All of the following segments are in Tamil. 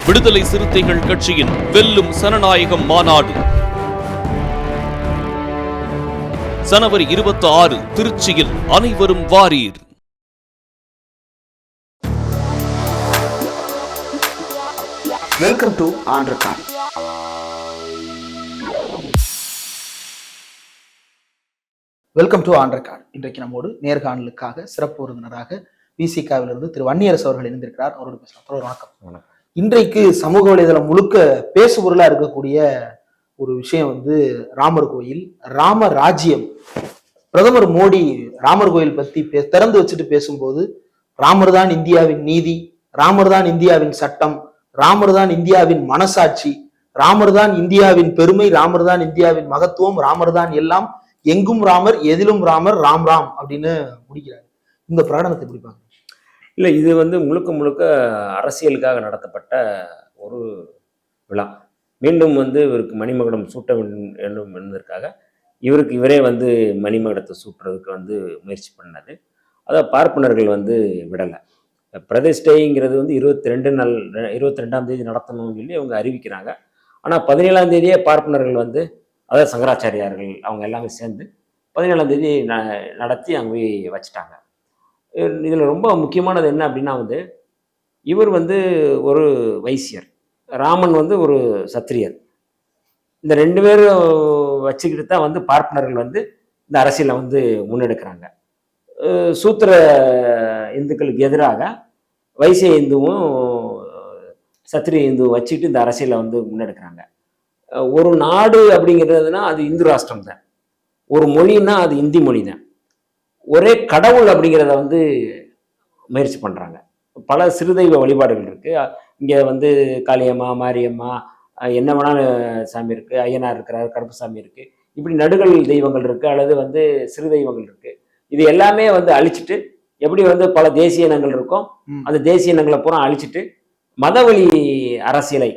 விடுதலை சிறுத்தைகள் கட்சியின் வெல்லும் சனநாயகம் மாநாடு ஜனவரி 26 திருச்சியில் அனைவரும் வாரீர். Welcome to on record. Welcome to on record. இன்றைக்கு நம்மோடு நேர்காணலுக்காக சிறப்பு விருந்தினராக விசிகாவிலிருந்து திரு வன்னியரசு அவர்கள் இணைந்திருக்கிறார். அவரோடு பேசலாம். வணக்கம். இன்றைக்கு சமூக வலைதளம் முழுக்க பேசுபொருளா இருக்கக்கூடிய ஒரு விஷயம் ராமர் கோயில், ராம ராஜ்யம். பிரதமர் மோடி ராமர் கோயில் பத்தி திறந்து வச்சுட்டு பேசும்போது ராமர் தான் இந்தியாவின் நீதி, ராமர் தான் இந்தியாவின் சட்டம், ராமர் தான் இந்தியாவின் மனசாட்சி, ராமர் தான் இந்தியாவின் பெருமை, ராமர் தான் இந்தியாவின் மகத்துவம், ராமர் தான் எல்லாம், எங்கும் ராமர், எதிலும் ராமர், ராம் ராம் அப்படின்னு முடிக்கிறார். இந்த பிரகடனத்தை எப்படி பாருங்க? இல்லை, இது முழுக்க முழுக்க அரசியலுக்காக நடத்தப்பட்ட ஒரு விழா. மீண்டும் இவருக்கு மணிமகுடம் சூட்ட வேண்டும் என்பதற்காக இவரே மணிமகுடத்தை சூட்டுறதுக்கு முயற்சி பண்ணது. அதை பார்ப்பனர்கள் விடலை. பிரதிஷ்டைங்கிறது 22ஆம் தேதி நடத்தணும்னு சொல்லி அவங்க அறிவிக்கிறாங்க. ஆனால் 17ஆம் தேதியே பார்ப்பனர்கள் அதாவது சங்கராச்சாரியார்கள் அவங்க எல்லாமே சேர்ந்து 17ஆம் தேதி நடத்தி அங்கே போய் வச்சுட்டாங்க. இதில் ரொம்ப முக்கியமானது என்ன அப்படின்னா இவர் ஒரு வைசியர், ராமன் ஒரு சத்திரியர். இந்த ரெண்டு பேரும் வச்சுக்கிட்டு தான் பார்ப்பனர்கள் இந்த அரசியலை முன்னெடுக்கிறாங்க. சூத்திர இந்துக்களுக்கு எதிராக வைசிய இந்துவும் சத்திரிய இந்துவும் வச்சுக்கிட்டு இந்த அரசியலை முன்னெடுக்கிறாங்க. ஒரு நாடு அப்படிங்கிறதுனா அது இந்து ராஷ்டிரம் தான், ஒரு மொழின்னா அது இந்தி மொழி தான், ஒரே கடவுள் அப்படிங்கிறத முயற்சி பண்ணுறாங்க. பல சிறுதெய்வ வழிபாடுகள் இருக்குது இங்கே. காளியம்மா, மாரியம்மா, என்ன வேணாலும் சாமி இருக்குது, ஐயனார் இருக்கிறார், கருப்புசாமி இருக்குது, இப்படி நடுகள் தெய்வங்கள் இருக்குது, அல்லது சிறு தெய்வங்கள் இருக்குது. இது எல்லாமே அழிச்சிட்டு, எப்படி பல தேசிய இனங்கள் இருக்கும், அந்த தேசிய இனங்களை பூரா அழிச்சிட்டு மதவழி அரசியலை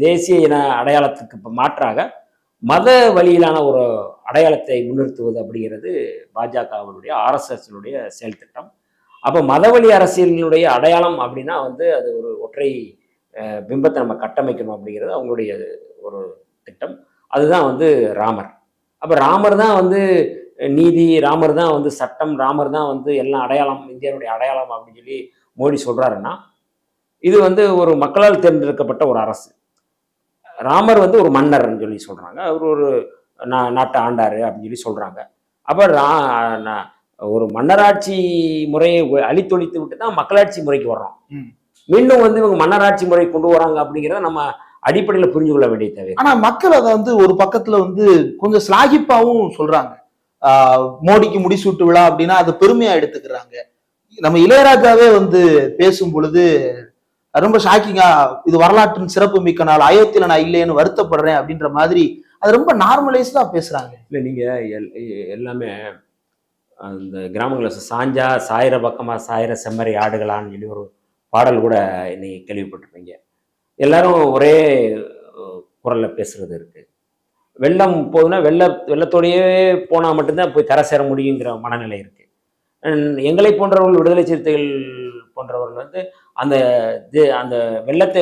தேசிய இன அடையாளத்துக்கு மாற்றாக மத வழியிலான ஒரு அடையாளத்தை முன்னிறுத்துவது அப்படிங்கிறது பாஜகவினுடைய ஆர்எஸ்எஸ்னுடைய செயல் திட்டம். அப்போ மதவழி அரசியலினுடைய அடையாளம் அப்படின்னா அது ஒரு ஒற்றை பிம்பத்தை நம்ம கட்டமைக்கணும் அப்படிங்கிறது அவங்களுடைய ஒரு திட்டம். அதுதான் ராமர். அப்போ ராமர் தான் நீதி, ராமர் தான் சட்டம், ராமர் தான் எல்லாம் அடையாளம், இந்தியாவுடைய அடையாளம் அப்படின்னு சொல்லி மோடி சொல்றாருன்னா, இது ஒரு மக்களால் தேர்ந்தெடுக்கப்பட்ட ஒரு அரசு. ராமர் ஒரு மன்னர்ன்னு சொல்லி சொல்றாங்க, அவர் ஒரு நாட்டை ஆண்டாரு அப்படின்னு சொல்லி சொல்றாங்க. அப்ப ஒரு மன்னராட்சி முறையை அழித்தொழித்து விட்டு தான் மக்களாட்சி முறைக்கு வர்றோம். மீண்டும் இவங்க மன்னராட்சி முறை கொண்டு வராங்க அப்படிங்கிறத நம்ம அடிப்படையில் புரிஞ்சு கொள்ள வேண்டிய தேவை. ஆனா மக்கள் அதை ஒரு பக்கத்துல கொஞ்சம் ஸ்லாகிப்பாவும் சொல்றாங்க. மோடிக்கு முடிசூட்டு விழா அப்படின்னா அது பெருமையா எடுத்துக்கிறாங்க. நம்ம இளையராஜாவே பேசும் பொழுது ரொம்ப ஷாக்கிங்கா, இது வரலாற்றின் சிறப்பு மிக்க நாள், அயோத்தியில நான் இல்லைன்னு வருத்தப்படுறேன் அப்படின்ற மாதிரி அது ரொம்ப நார்மலைஸ்டா பேசுறாங்க. இல்லை, நீங்க எல்லாமே அந்த கிராமங்களில் சாஞ்சா சாயிர பக்கமா சாயிர செம்மறி ஆடுகளான்னு சொல்லி ஒரு பாடல் கூட இன்னைக்கு கேள்விப்பட்டிருப்பீங்க. எல்லாரும் ஒரே குரல்ல பேசுறது இருக்கு. வெள்ளம் போதுன்னா வெள்ளத்தோடையே போனா மட்டும்தான் போய் கரை சேர முடியுங்கிற மனநிலை இருக்கு. எங்களை போன்றவர்கள், விடுதலை சிறுத்தைகள் போன்றவர்கள் அந்த அந்த வெள்ளத்தை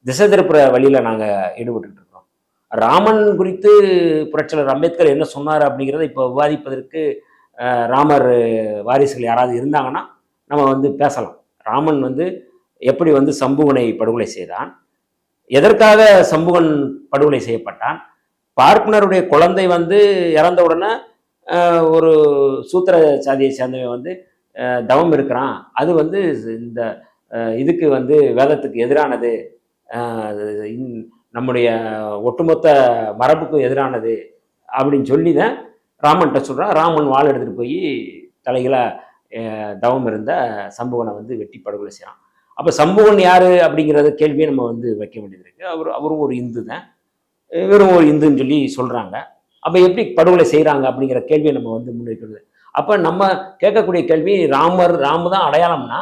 திசை திருப்புற வழியில நாங்க ஈடுபட்டு இருக்கோம். ராமன் குறித்து புரட்சியாளர் அம்பேத்கர் என்ன சொன்னார் அப்படிங்கிறத இப்போ விவாதிப்பதற்கு ராமர் வாரிசுகள் யாராவது இருந்தாங்கன்னா நம்ம பேசலாம். ராமன் எப்படி சம்புகனை படுகொலை செய்தான், எதற்காக சம்புகன் படுகொலை செய்யப்பட்டான், பார்ப்பனருடைய குழந்தை இறந்த உடனே ஒரு சூத்திர சாதியை சேர்ந்தவன் தவம் இருக்கிறான், அது இந்த இதுக்கு வேதத்துக்கு எதிரானது, நம்முடைய ஒட்டுமொத்த மரபுக்கும் எதிரானது அப்படின்னு சொல்லி தான் ராமன்கிட்ட சொல்கிறான். ராமன் வாள் எடுத்துகிட்டு போய் தலைகளை தவம் இருந்த சம்புவனை வெட்டி படுகொலை செய்கிறான். அப்போ சம்புவன் யார் அப்படிங்கிறத கேள்வியை நம்ம வைக்க வேண்டியது இருக்குது. அவரும் ஒரு இந்து தான், இவரும் ஒரு இந்துன்னு சொல்லி சொல்கிறாங்க. அப்போ எப்படி படுகொலை செய்கிறாங்க அப்படிங்கிற கேள்வியை நம்ம முன்வைக்கிறது. அப்போ நம்ம கேட்கக்கூடிய கேள்வி, ராமர் தான் அடையாளம்னா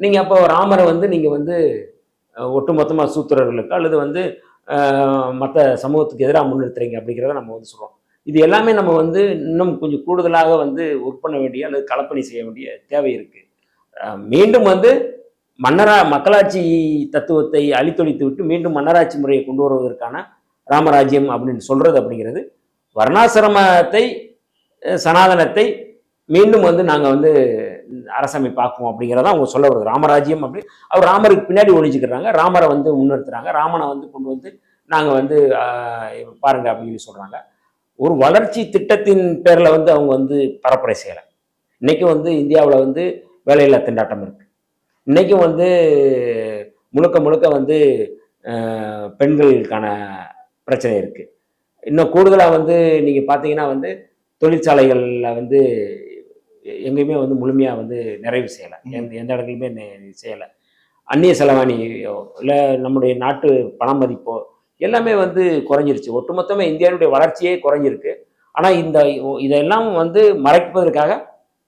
நீங்கள் அப்போ ராமரை நீங்கள் ஒட்டுமொத்தமாக சூத்திரர்களுக்கு அல்லது மற்ற சமூகத்துக்கு எதிராக முன்னிறுத்துறீங்க அப்படிங்கிறத நம்ம சொல்கிறோம். இது எல்லாமே நம்ம இன்னும் கொஞ்சம் கூடுதலாக ஒர்க் பண்ண வேண்டிய அல்லது களப்பணி செய்ய வேண்டிய தேவை இருக்குது. மீண்டும் மக்களாட்சி தத்துவத்தை அழித்தொழித்து விட்டு மீண்டும் மன்னராட்சி முறையை கொண்டு வருவதற்கான ராமராஜ்யம் அப்படின்னு சொல்றது அப்படிங்கிறது வர்ணாசிரமத்தை சனாதனத்தை மீண்டும் வந்து நாங்கள் வந்து அரசமைப்பாக்குவோம் அப்படிங்கிறத அவங்க சொல்ல வருது. ராமராஜ்யம் அப்படி அவர் ராமருக்கு பின்னாடி ஒழிச்சுக்கிறாங்க, ராமரை வந்து முன்னிறுத்துறாங்க, ராமனை வந்து கொண்டு வந்து நாங்கள் வந்து பாருங்க அப்படின்னு சொல்றாங்க. ஒரு வளர்ச்சி திட்டத்தின் பேரில் வந்து அவங்க வந்து பரப்புரை செய்யலை. இன்னைக்கும் வந்து இந்தியாவில் வந்து வேலையில்லா திண்டாட்டம் இருக்கு. இன்னைக்கும் வந்து முழுக்க முழுக்க வந்து பெண்களுக்கான பிரச்சனை இருக்கு. இன்னும் கூடுதலாக வந்து நீங்கள் பார்த்தீங்கன்னா வந்து தொழிற்சாலைகளில் வந்து எங்கேயுமே வந்து முழுமையாக வந்து நிறைவு செய்யலை, எந்த இடத்துலையுமே செய்யலை. அந்நிய செலவாணியோ இல்லை நம்முடைய நாட்டு பண மதிப்போ எல்லாமே வந்து குறைஞ்சிருச்சு. ஒட்டுமொத்தமாக இந்தியாவுடைய வளர்ச்சியே குறைஞ்சிருக்கு. ஆனால் இதெல்லாம் வந்து மறைப்பதற்காக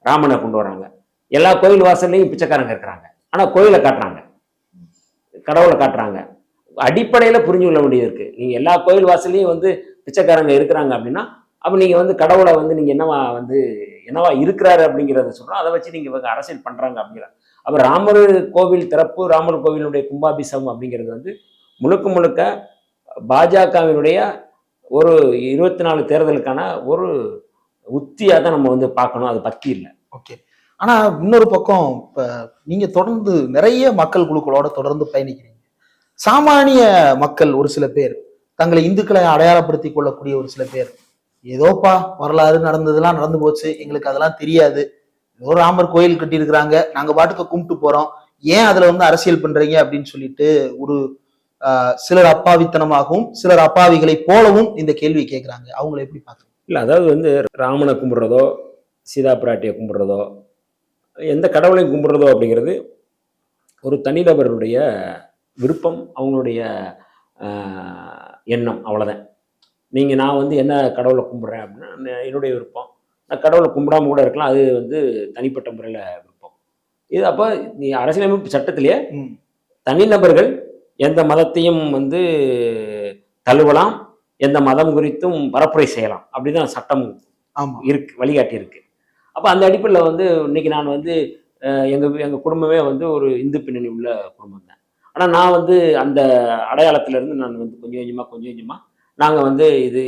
ராமனை கொண்டு வராங்க. எல்லா கோயில் வாசல்லையும் பிச்சைக்காரங்க இருக்கிறாங்க, ஆனால் கோயிலை காட்டுறாங்க, கடவுளை காட்டுறாங்க. அடிப்படையில் புரிஞ்சு கொள்ள வேண்டியது இருக்கு. நீங்கள் எல்லா கோயில் வாசல்லையும் வந்து பிச்சைக்காரங்க இருக்கிறாங்க அப்படின்னா அப்போ நீங்கள் வந்து கடவுளை வந்து நீங்கள் என்னவா இருக்கிறாரு அப்படிங்கிறத சொல்கிறோம். அதை வச்சு நீங்கள் அரசியல் பண்ணுறாங்க அப்படிங்கிற. அப்போ ராமர் கோவில் திறப்பு, ராமர் கோவிலுடைய கும்பாபிஷேகம் அப்படிங்கிறது வந்து முழுக்க முழுக்க பாஜகவினுடைய ஒரு 24 தேர்தலுக்கான ஒரு உத்தியாக தான் நம்ம வந்து பார்க்கணும். அது பக்தி இல்லை. ஓகே. ஆனா இன்னொரு பக்கம் இப்ப நீங்க தொடர்ந்து நிறைய மக்கள் குழுக்களோட தொடர்ந்து பயணிக்கிறீங்க. சாமானிய மக்கள் ஒரு சில பேர், தங்களை இந்துக்களை அடையாளப்படுத்திக் கொள்ளக்கூடிய ஒரு சில பேர், ஏதோப்பா வரலாறு நடந்ததெல்லாம் நடந்து போச்சு, எங்களுக்கு அதெல்லாம் தெரியாது, ஏதோ ராமர் கோயில் கட்டி இருக்கிறாங்க, நாங்க பாட்டுக்கு கும்பிட்டு போறோம், ஏன் அதுல வந்து அரசியல் பண்றீங்க அப்படின்னு சொல்லிட்டு ஒரு சிலர் அப்பாவித்தனமாகவும் சிலர் அப்பாவிகளை போலவும் இந்த கேள்வி கேட்கிறாங்க. அவங்களை எப்படி பார்க்கணும்? இல்லை, அதாவது வந்து ராமனை கும்பிடுறதோ சீதா பிராட்டியை கும்பிடுறதோ எந்த கடவுளையும் கும்பிடுறதோ அப்படிங்கிறது ஒரு தனிநபருடைய விருப்பம், அவங்களுடைய எண்ணம், அவ்வளோதான். நான் வந்து என்ன கடவுளை கும்பிட்றேன் அப்படின்னா என்னுடைய விருப்பம். நான் கடவுளை கும்பிடாம கூட இருக்கலாம், அது வந்து தனிப்பட்ட முறையில் விருப்பம். இது அப்போ நீ அரசியலமைப்பு சட்டத்திலேயே தனிநபர்கள் எந்த மதத்தையும் வந்து தழுவலாம், எந்த மதம் குறித்தும் பரப்புரை செய்யலாம் அப்படிதான் சட்டம் இருக்கு, வழிகாட்டி இருக்கு. அப்போ அந்த அடிப்படையில் வந்து இன்னைக்கு நான் வந்து எங்கள் குடும்பமே வந்து ஒரு இந்து பின்னணி உள்ள குடும்பம் தான். ஆனால் நான் வந்து அந்த அடையாளத்திலேருந்து நான் வந்து கொஞ்சம் கொஞ்சமாக நாங்கள் வந்து இது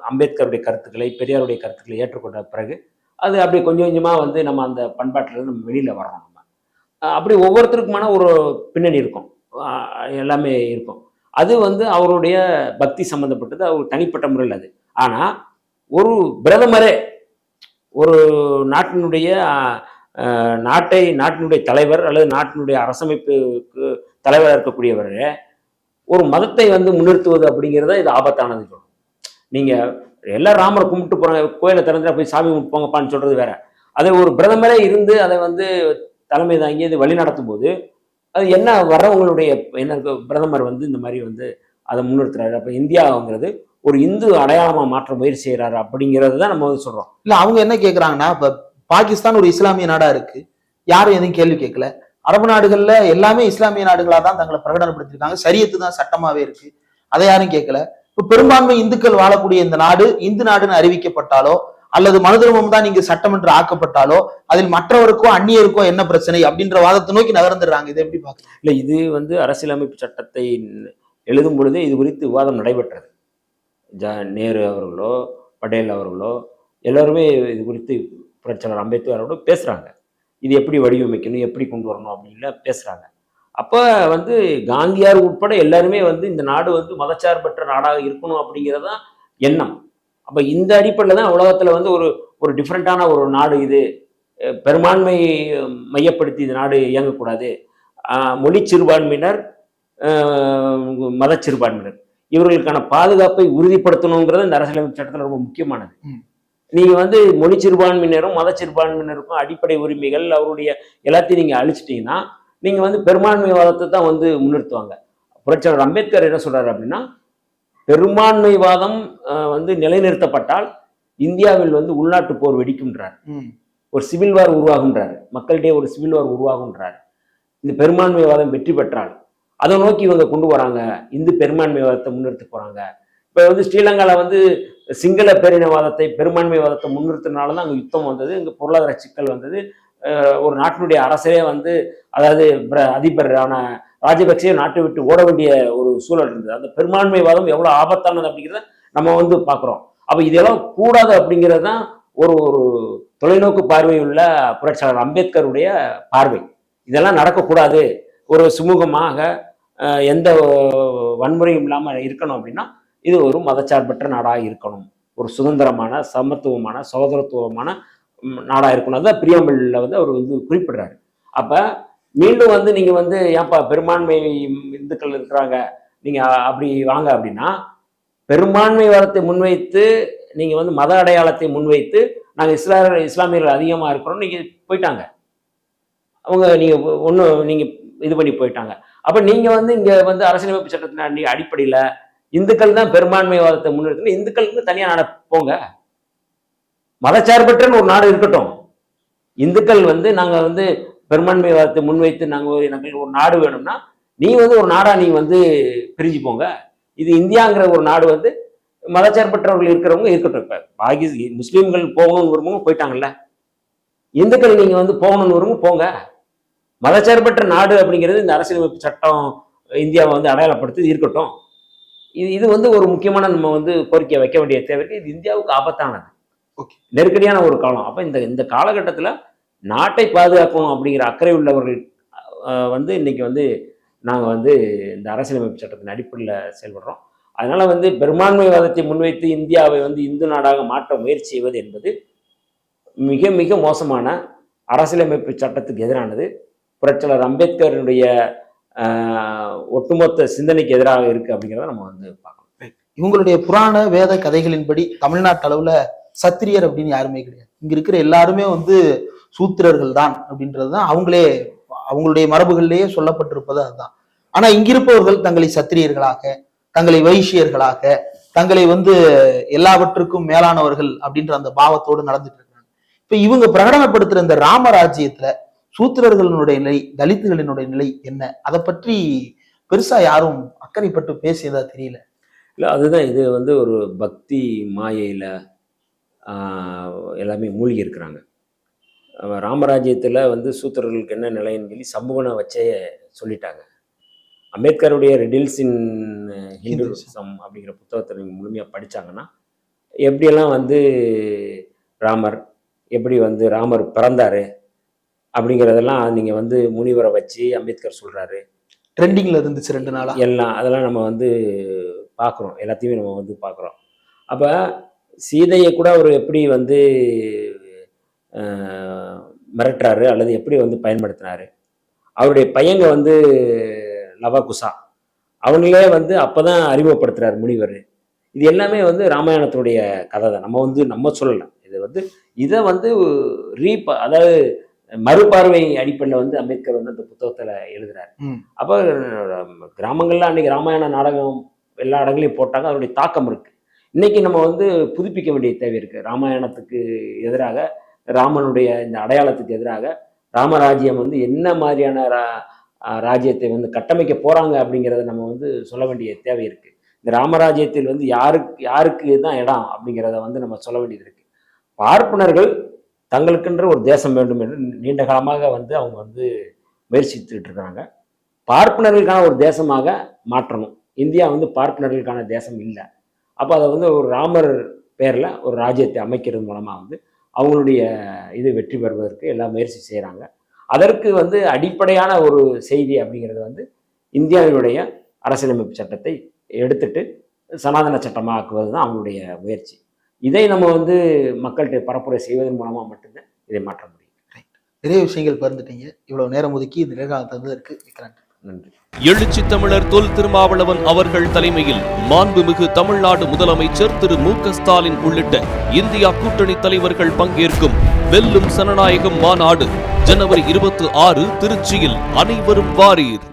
அம்பேத்கருடைய கருத்துக்களை, பெரியாருடைய கருத்துக்களை ஏற்றுக்கொண்ட பிறகு அது அப்படி கொஞ்சம் கொஞ்சமாக வந்து நம்ம அந்த பண்பாட்டிலேருந்து நம்ம வெளியில் வரோம். நம்ம அப்படி ஒவ்வொருத்தருக்குமான ஒரு பின்னணி இருக்கும், எல்லாமே இருக்கும். அது வந்து அவருடைய பக்தி சம்மந்தப்பட்டது, அவர் தனிப்பட்ட முறையில் அது. ஆனால் ஒரு பிரதமரே, ஒரு நாட்டினுடைய தலைவர் அல்லது நாட்டினுடைய அரசமைப்புக்கு தலைவராக இருக்கக்கூடியவர் ஒரு மதத்தை வந்து முன்னிறுத்துவது அப்படிங்கிறத இது ஆபத்தானது சொல்லும். நீங்கள் எல்லாம் ராமரை கும்பிட்டு போகிறாங்க, கோயிலை திறந்துட்டா போய் சாமி போங்கப்பான்னு சொல்கிறது வேற. அதை ஒரு பிரதமரே இருந்து அதை வந்து தலைமை தாங்கி அது வழி நடத்தும் போது அது என்ன வர்றவங்களுடைய என்ன பிரதமர் வந்து இந்த மாதிரி வந்து அதை முன்னிறுத்துறாரு. அப்போ இந்தியாங்கிறது ஒரு இந்து அடையாளமாக மாற்ற முயற்சி செய்கிறாரு அப்படிங்கிறது தான் நம்ம வந்து சொல்கிறோம். இல்லை, அவங்க என்ன கேட்குறாங்கன்னா, இப்போ பாகிஸ்தான் ஒரு இஸ்லாமிய நாடா இருக்கு, யாரும் எதுவும் கேள்வி கேட்கல. அரபு நாடுகள்ல எல்லாமே இஸ்லாமிய நாடுகளா தான் தங்களை பிரகடனப்படுத்திருக்காங்க, சரியத்து தான் சட்டமாவே இருக்கு, அதை யாரும் கேட்கல. இப்ப பெரும்பான்மை இந்துக்கள் வாழக்கூடிய இந்த நாடு இந்து நாடுன்னு அறிவிக்கப்பட்டாலோ அல்லது மனு தர்மம் தான் இங்கு சட்டம் என்று ஆக்கப்பட்டாலோ அதில் மற்றவருக்கோ அந்நியருக்கோ என்ன பிரச்சனை அப்படின்ற வாதத்தை நோக்கி நகர்ந்துடுறாங்க. இதை எப்படி பார்க்கலாம்? இல்லை, இது வந்து அரசியலமைப்பு சட்டத்தை எழுதும் பொழுதே இது குறித்து விவாதம் நடைபெற்றது. நேரு அவர்களோ பட்டேல் அவர்களோ எல்லாருமே இது குறித்து புரட்சியாளர் அம்பேத்கர் அவரோட பேசுறாங்க. இது எப்படி வடிவமைக்கணும், எப்படி கொண்டு வரணும் அப்படின்னு பேசுறாங்க. அப்போ வந்து காந்தியார் உட்பட எல்லாருமே வந்து இந்த நாடு வந்து மதச்சார்பற்ற நாடாக இருக்கணும் அப்படிங்கிறதான் எண்ணம். அப்போ இந்த அடிப்படையில் தான் உலகத்தில் வந்து ஒரு டிஃப்ரெண்ட்டான ஒரு நாடு இது, பெரும்பான்மை மையப்படுத்தி இந்த நாடு இயங்கக்கூடாது, மொழி சிறுபான்மையினர் மத சிறுபான்மையினர் இவர்களுக்கான பாதுகாப்பை உறுதிப்படுத்தணுங்கிறது இந்த அரசியலமைப்பு சட்டத்தில் ரொம்ப முக்கியமானது. நீங்கள் வந்து மொழி சிறுபான்மையினரும் மத சிறுபான்மையினருக்கும் அடிப்படை உரிமைகள் அவருடைய எல்லாத்தையும் நீங்கள் அழிச்சிட்டிங்கன்னா நீங்கள் வந்து பெரும்பான்மைவாதத்தை தான் வந்து முன்னிறுத்துவாங்க. புரட்சியாளர் அம்பேத்கர் என்ன சொல்கிறார் அப்படின்னா, பெரும்பான்மைவாதம் வந்து நிலைநிறுத்தப்பட்டால் இந்தியாவில் வந்து உள்நாட்டு போர் வெடிக்கும்ன்றார், ஒரு சிவில் வார் உருவாகுன்றார், மக்களிடையே ஒரு சிவில் வார் உருவாகுன்றார். இந்த பெரும்பான்மைவாதம் வெற்றி பெற்றால் அதை நோக்கி இவங்க கொண்டு வராங்க, இந்து பெரும்பான்மைவாதத்தை முன்னிறுத்த போகிறாங்க. இப்போ வந்து ஸ்ரீலங்காவில் வந்து சிங்கள பேரினவாதத்தை பெரும்பான்மைவாதத்தை முன்னிறுத்தினால தான் அங்கே யுத்தம் வந்தது, இங்கே பொருளாதார சிக்கல் வந்தது, ஒரு நாட்டினுடைய அரசரே வந்து அதாவது அதிபரான ராஜபக்சே நாட்டை விட்டு ஓட வேண்டிய ஒரு சூழல் இருந்தது. அந்த பெரும்பான்மைவாதம் எவ்வளவு ஆபத்தானது அப்படிங்கிறத நம்ம வந்து பார்க்குறோம். அப்போ இதெல்லாம் கூடாது அப்படிங்கிறது தான் ஒரு ஒரு தொலைநோக்கு பார்வை உள்ள புரட்சியாளர் அம்பேத்கருடைய பார்வை. இதெல்லாம் நடக்கக்கூடாது, ஒரு சுமூகமாக எந்த வன்முறையும் இல்லாமல் இருக்கணும் அப்படின்னா இது ஒரு மதச்சார்பற்ற நாடாக இருக்கணும், ஒரு சுதந்திரமான சமத்துவமான சகோதரத்துவமான நாடாக இருக்கணும். அதுதான் பிரியாம்பிளில் வந்து அவர் வந்து குறிப்பிடுறாரு. அப்போ மீண்டும் வந்து நீங்கள் வந்து ஏன்ப்பா பெரும்பான்மை இந்துக்கள் இருக்கிறாங்க நீங்கள் அப்படி வாங்க அப்படின்னா, பெரும்பான்மைவாதத்தை முன்வைத்து நீங்கள் வந்து மத அடையாளத்தை முன்வைத்து நாங்கள் இஸ்லாமியர்கள் அதிகமாக இருக்கிறோம் நீங்கள் போயிட்டாங்க. அவங்க நீங்கள் இது பண்ணி போயிட்டாங்க. அப்போ நீங்கள் வந்து இங்கே வந்து அரசியலமைப்பு சட்டத்தின் அடிப்படையில் இந்துக்கள் தான் பெரும்பான்மைவாதத்தை முன்னிறுத்தணும், இந்துக்களுக்கு தனியாக நாட போங்க, மதச்சார்பற்றன்னு ஒரு நாடு இருக்கட்டும். இந்துக்கள் வந்து நாங்கள் வந்து பெரும்பான்மைவாதத்தை முன்வைத்து நாங்கள் ஒரு நாடு வேணும்னா நீ வந்து ஒரு நாடா நீ வந்து பிரிஞ்சு போங்க. இது இந்தியாங்கிற ஒரு நாடு வந்து மதச்சார்பற்றவர்கள் இருக்கிறவங்க இருக்கட்டும். இப்போ பாகி முஸ்லீம்கள் போகணும்னு விரும்புங்க போயிட்டாங்கல்ல, இந்துக்கள் நீங்கள் வந்து போகணும்னு விரும்புங்க போங்க. மதச்சார்பற்ற நாடு அப்படிங்கிறது இந்த அரசியலமைப்பு சட்டம் இந்தியாவை வந்து அடையாளப்படுத்தி இருக்கட்டும். இது வந்து ஒரு முக்கியமான நம்ம வந்து கோரிக்கை வைக்க வேண்டிய தேவை இருக்கு. இது இந்தியாவுக்கு ஆபத்தானது, நெருக்கடியான ஒரு காலம். அப்போ இந்த காலகட்டத்தில் நாட்டை பாதுகாக்கணும் அப்படிங்கிற அக்கறை உள்ளவர்கள் வந்து இன்னைக்கு வந்து நாங்கள் வந்து இந்த அரசியலமைப்பு சட்டத்தின் அடிப்படையில் செயல்படுறோம். அதனால வந்து பெரும்பான்மைவாதத்தை முன்வைத்து இந்தியாவை வந்து இந்து நாடாக மாற்ற முயற்சி செய்வது என்பது மிக மிக மோசமான அரசியலமைப்பு சட்டத்துக்கு எதிரானது, புரட்சியாளர் அம்பேத்கருடைய ஒட்டுமொத்த சிந்தனைக்கு எதிராக இருக்கு அப்படிங்கிறத நம்ம வந்து பார்க்கணும். இவங்களுடைய புராண வேத கதைகளின்படி தமிழ்நாட்டு அளவுல சத்திரியர் அப்படின்னு யாருமே கிடையாது. இங்க இருக்கிற எல்லாருமே வந்து சூத்திரர்கள் தான் அப்படின்றதுதான் அவங்களுடைய மரபுகளிலேயே சொல்லப்பட்டிருப்பது அதுதான். ஆனா இங்கிருப்பவர்கள் தங்களை சத்திரியர்களாக, தங்களை வைசியர்களாக, தங்களை வந்து எல்லாவற்றுக்கும் மேலானவர்கள் அப்படின்ற அந்த பாவத்தோடு நடந்துட்டு இருக்காங்க. இப்ப இவங்க பிரகடனப்படுத்துற இந்த ராமராஜ்யத்துல சூத்திரர்களுடைய நிலை, தலித்துகளினுடைய நிலை என்ன, அதை பற்றி பெருசா யாரும் அக்கறைப்பட்டு பேசியதா தெரியல. இல்லை, அதுதான் இது வந்து ஒரு பக்தி மாயையில் எல்லாமே மூழ்கி இருக்கிறாங்க. ராமராஜ்யத்தில் வந்து சூத்திரர்களுக்கு என்ன நிலைன்னு சொல்லி சமூகனை வச்சே சொல்லிட்டாங்க. அம்பேத்கருடைய ரிடில்ஸ் இன் ஹிந்துசம் அப்படிங்கிற புத்தகத்தை நீங்கள் முழுமையாக படித்தாங்கன்னா எப்படியெல்லாம் வந்து எப்படி வந்து ராமர் பிறந்தார் அப்படிங்கிறதெல்லாம் நீங்கள் வந்து முனிவரை வச்சு அம்பேத்கர் சொல்கிறாரு. ட்ரெண்டிங்கில் இருந்துச்சு 2 நாளாக எல்லாம். அதெல்லாம் நம்ம வந்து பார்க்குறோம், எல்லாத்தையுமே நம்ம வந்து பார்க்குறோம். அப்போ சீதையை கூட அவர் எப்படி வந்து மிரட்டுறாரு அல்லது எப்படி வந்து பயன்படுத்தினாரு, அவருடைய பையங்க வந்து லவகுசா அவங்களே வந்து அப்போ தான் அறிமுகப்படுத்துகிறார் முனிவர். இது எல்லாமே வந்து ராமாயணத்தினுடைய கதை தான், நம்ம சொல்லலாம். இதை வந்து அதாவது மறுபார்வை அடிப்படையில் வந்து அம்பேத்கர் வந்து அந்த புத்தகத்தில் எழுதுறாரு. அப்போ கிராமங்கள்ல அன்னைக்கு ராமாயண நாடகம் எல்லா இடங்களையும் போட்டாங்க, அதனுடைய தாக்கம் இருக்கு. இன்னைக்கு நம்ம வந்து புதுப்பிக்க வேண்டிய தேவை இருக்கு. ராமாயணத்துக்கு எதிராக, ராமனுடைய இந்த அடையாளத்துக்கு எதிராக ராமராஜ்யம் வந்து என்ன மாதிரியான ராஜ்யத்தை வந்து கட்டமைக்க போறாங்க அப்படிங்கிறத நம்ம வந்து சொல்ல வேண்டிய தேவை இருக்கு. இந்த ராமராஜ்யத்தில் வந்து யாருக்கு தான் இடம் அப்படிங்கிறத வந்து நம்ம சொல்ல வேண்டியது இருக்கு. பார்ப்பனர்கள் தங்களுக்கென்ற ஒரு தேசம் வேண்டும் என்று நீண்ட காலமாக வந்து அவங்க வந்து முயற்சித்துட்டு இருக்காங்க. பார்ப்பனர்களுக்கான ஒரு தேசமாக மாற்றணும். இந்தியா வந்து பார்ப்பனர்களுக்கான தேசம் இல்லை. அப்போ அதை வந்து ஒரு ராமர் பேரில் ஒரு ராஜ்யத்தை அமைக்கிறது மூலமாக வந்து அவங்களுடைய இது வெற்றி பெறுவதற்கு எல்லாம் முயற்சி செய்கிறாங்க. அதற்கு வந்து அடிப்படையான ஒரு செய்தி அப்படிங்கிறது வந்து இந்தியாவினுடைய அரசியலமைப்பு சட்டத்தை எடுத்துட்டு சனாதன சட்டமாக ஆக்குவது தான் அவங்களுடைய முயற்சி. இதை நம்ம வந்து மக்கள்கிட்ட பரப்புரை செய்வதன் மூலமாக மட்டும்தான் இதை மாற்ற முடியும். நிறைய விஷயங்கள் பகிர்ந்துட்டீங்க. இவ்வளவு நேரம் ஒதுக்கி இந்த நேர்காணல் தந்ததற்கு நன்றி. எழுச்சி தமிழர் தொல் திருமாவளவன் அவர்கள் தலைமையில் மாண்புமிகு தமிழ்நாடு முதலமைச்சர் திரு மு.க. ஸ்டாலின் உள்ளிட்ட இந்தியா கூட்டணி தலைவர்கள் பங்கேற்கும் வெல்லும் சனநாயகம் மாநாடு ஜனவரி 26 திருச்சியில். அனைவரும் வாரீர்.